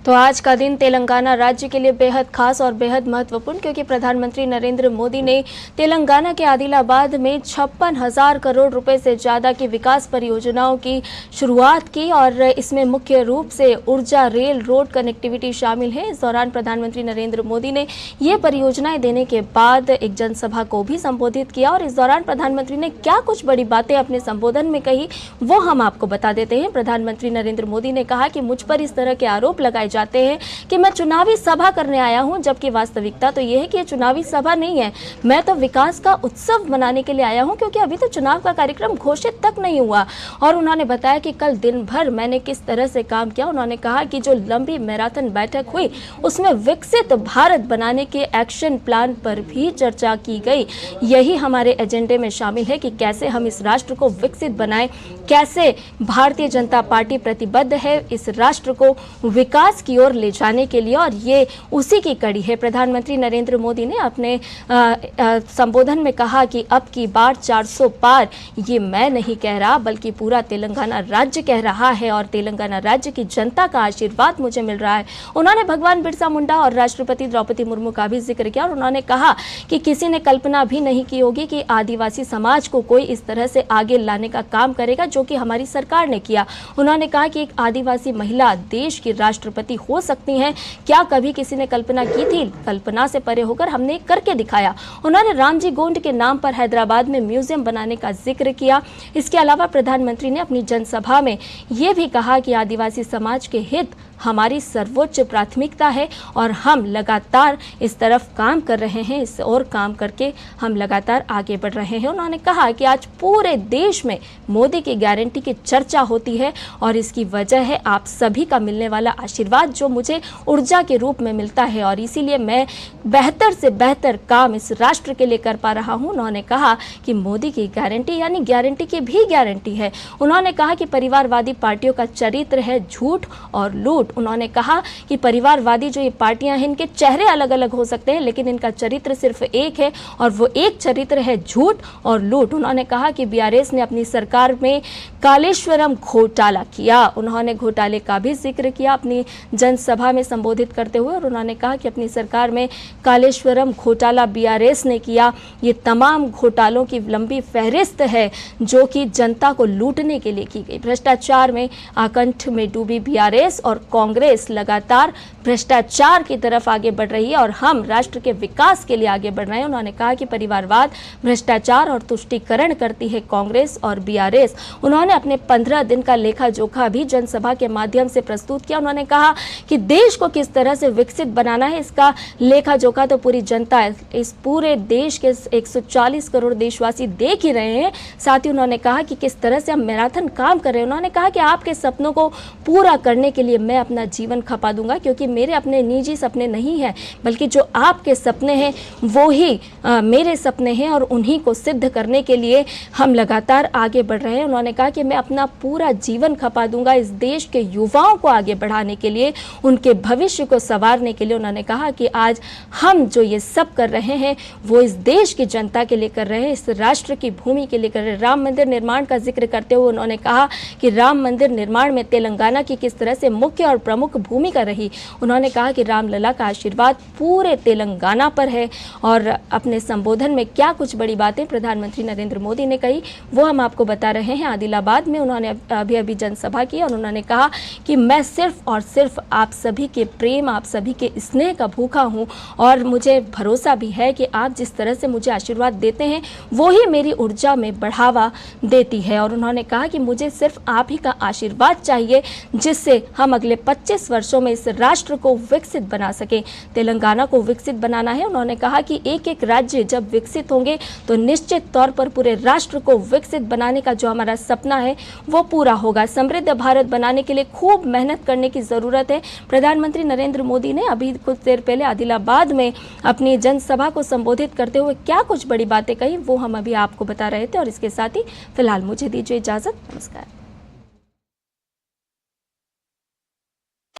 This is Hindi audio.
तो आज का दिन तेलंगाना राज्य के लिए बेहद खास और बेहद महत्वपूर्ण, क्योंकि प्रधानमंत्री नरेंद्र मोदी ने तेलंगाना के आदिलाबाद में 56,000 करोड़ रुपए से ज़्यादा की विकास परियोजनाओं की शुरुआत की और इसमें मुख्य रूप से ऊर्जा, रेल, रोड कनेक्टिविटी शामिल है। इस दौरान प्रधानमंत्री नरेंद्र मोदी ने ये परियोजनाएं देने के बाद एक जनसभा को भी संबोधित किया और इस दौरान प्रधानमंत्री ने क्या कुछ बड़ी बातें अपने संबोधन में कही वो हम आपको बता देते हैं। प्रधानमंत्री नरेंद्र मोदी ने कहा कि मुझ पर इस तरह के आरोप लगाए जाते हैं कि मैं चुनावी सभा करने आया हूं, जबकि वास्तविकता तो यह है कि ये चुनावी सभा नहीं है। मैं तो विकास का उत्सव मनाने के लिए आया हूं, क्योंकि अभी तो चुनाव का कार्यक्रम घोषित तक नहीं हुआ। और उन्होंने बताया कि कल दिन भर मैंने किस तरह से काम किया। उन्होंने कहा कि जो लंबी मैराथन बैठक हुई उसमें विकसित भारत बनाने के एक्शन प्लान पर भी चर्चा की गई। यही हमारे एजेंडे में शामिल है कि कैसे हम इस राष्ट्र को विकसित बनाएं, कैसे भारतीय जनता पार्टी प्रतिबद्ध है इस राष्ट्र को विकास की ओर ले जाने के लिए, और ये उसी की कड़ी है। प्रधानमंत्री नरेंद्र मोदी ने अपने संबोधन में कहा कि अब की बार 400 पार ये मैं नहीं कह रहा, बल्कि पूरा तेलंगाना राज्य कह रहा है और तेलंगाना राज्य की जनता का आशीर्वाद मुझे मिल रहा है। उन्होंने भगवान बिरसा मुंडा और राष्ट्रपति द्रौपदी मुर्मू का भी जिक्र किया और उन्होंने कहा कि किसी ने कल्पना भी नहीं की होगी कि आदिवासी समाज को कोई इस तरह से आगे लाने का काम करेगा जो कि हमारी सरकार ने किया। उन्होंने कहा कि एक आदिवासी महिला देश की राष्ट्रपति हो सकती हैं, क्या कभी किसी ने कल्पना की थी? कल्पना से परे होकर हमने करके दिखाया। उन्होंने रामजी गोंड के नाम पर हैदराबाद में म्यूजियम बनाने का जिक्र किया। इसके अलावा प्रधानमंत्री ने अपनी जनसभा में यह भी कहा कि आदिवासी समाज के हित हमारी सर्वोच्च प्राथमिकता है और हम लगातार इस तरफ काम कर रहे हैं, इस और काम करके हम लगातार आगे बढ़ रहे हैं। उन्होंने कहा कि आज पूरे देश में मोदी की गारंटी की चर्चा होती है और इसकी वजह है आप सभी का मिलने वाला आशीर्वाद जो मुझे ऊर्जा के रूप में मिलता है और इसीलिए मैं बेहतर से बेहतर काम इस राष्ट्र के लिए कर पा रहा हूं। उन्होंने कहा कि मोदी की गारंटी यानी गारंटी की भी गारंटी है। उन्होंने कहा कि परिवारवादी पार्टियों का चरित्र है झूठ और लूट। उन्होंने कहा कि परिवारवादी जो ये पार्टियां हैं इनके चेहरे अलग अलग हो सकते हैं, लेकिन इनका चरित्र सिर्फ एक है और वो एक चरित्र है झूठ और लूट। उन्होंने कहा कि बीआरएस ने अपनी सरकार में कालेश्वरम घोटाला किया। उन्होंने घोटाले का भी जिक्र किया अपनी जनसभा में संबोधित करते हुए और उन्होंने कहा कि अपनी सरकार में कालेश्वरम घोटाला बीआरएस ने किया। ये तमाम घोटालों की लंबी फहरिस्त है जो कि जनता को लूटने के लिए की गई। भ्रष्टाचार में आकंठ में डूबी बीआरएस और कांग्रेस लगातार भ्रष्टाचार की तरफ आगे बढ़ रही है और हम राष्ट्र के विकास के लिए आगे बढ़ रहे हैं। उन्होंने कहा कि परिवारवाद, भ्रष्टाचार और तुष्टीकरण करती है कांग्रेस और बीआरएस। उन्होंने अपने 15 दिन का लेखा जोखा भी जनसभा के माध्यम से प्रस्तुत किया। उन्होंने कहा कि देश को किस तरह से विकसित बनाना है इसका लेखा जोखा तो पूरी जनता, इस पूरे देश के 140 करोड़ देशवासी देख ही रहे हैं। साथ ही उन्होंने कहा कि किस तरह से हम मैराथन काम कर रहे हैं। उन्होंने कहा कि आपके सपनों को पूरा करने के लिए मैं अपना जीवन खपा दूंगा, क्योंकि मेरे अपने निजी सपने नहीं हैं, बल्कि जो आपके सपने हैं वो ही मेरे सपने हैं और उन्हीं को सिद्ध करने के लिए हम लगातार आगे बढ़ रहे हैं। उन्होंने कहा कि मैं अपना पूरा जीवन खपा दूंगा इस देश के युवाओं को आगे बढ़ाने के लिए, उनके भविष्य को संवारने के लिए। उन्होंने कहा कि आज हम जो ये सब कर रहे हैं वो इस देश की जनता के लिए कर रहे हैं, इस राष्ट्र की भूमि के लिए कर रहे हैं। राम मंदिर निर्माण का जिक्र करते हुए उन्होंने कहा कि राम मंदिर निर्माण में तेलंगाना की किस तरह से मुख्य और प्रमुख भूमिका रही। उन्होंने कहा कि रामलला का आशीर्वाद पूरे तेलंगाना पर है और अपने संबोधन में क्या कुछ बड़ी बातें प्रधानमंत्री नरेंद्र मोदी ने कही वो हम आपको बता रहे हैं। आदिलाबाद में उन्होंने अभी जनसभा की और उन्होंने कहा कि मैं सिर्फ और सिर्फ आप सभी के प्रेम, आप सभी के स्नेह का भूखा हूं और मुझे भरोसा भी है कि आप जिस तरह से मुझे आशीर्वाद देते हैं वो ही मेरी ऊर्जा में बढ़ावा देती है। और उन्होंने कहा कि मुझे सिर्फ आप ही का आशीर्वाद चाहिए जिससे हम अगले 25 वर्षों में इस राष्ट्र को विकसित बना सकें, तेलंगाना को विकसित बनाना है। उन्होंने कहा कि एक एक राज्य जब विकसित होंगे तो निश्चित तौर पर पूरे राष्ट्र को विकसित बनाने का जो हमारा सपना है वो पूरा होगा। समृद्ध भारत बनाने के लिए खूब मेहनत करने की ज़रूरत है। प्रधानमंत्री नरेंद्र मोदी ने अभी कुछ देर पहले आदिलाबाद में अपनी जनसभा को संबोधित करते हुए क्या कुछ बड़ी बातें कही वो हम अभी आपको बता रहे थे और इसके साथ ही फिलहाल मुझे दीजिए इजाज़त। नमस्कार।